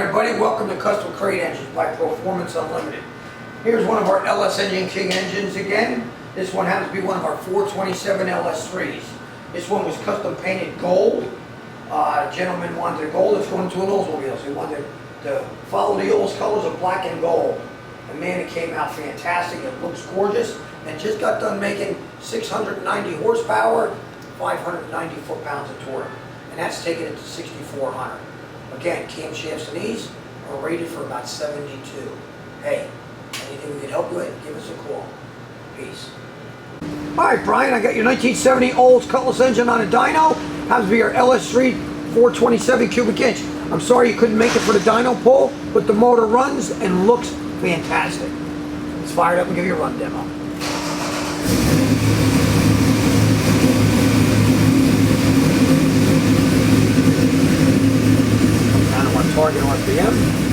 everybody, welcome to Custom Crate Engines by Proformance Unlimited. Here's one of our LS Engine King engines again. This one happens to be one of our 427 LS3s. This one was custom painted gold. A gentleman wanted gold. It's going to an Oldsmobile, so he wanted to follow the Olds colors of black and gold. And man, it came out fantastic. It looks gorgeous. And just got done making 690 horsepower, 590 foot-pounds of torque. And that's taking it to 6,400. Again, camshafts and these are rated for about 72. Hey, anything we can help you with, give us a call. Peace. All right, Brian, I got your 1970 Olds Cutlass engine on a dyno. Happens to be your LS3 427 cubic inch. I'm sorry you couldn't make it for the dyno pull, but the motor runs and looks fantastic. Let's fire it up and give you a run demo. Target RPM.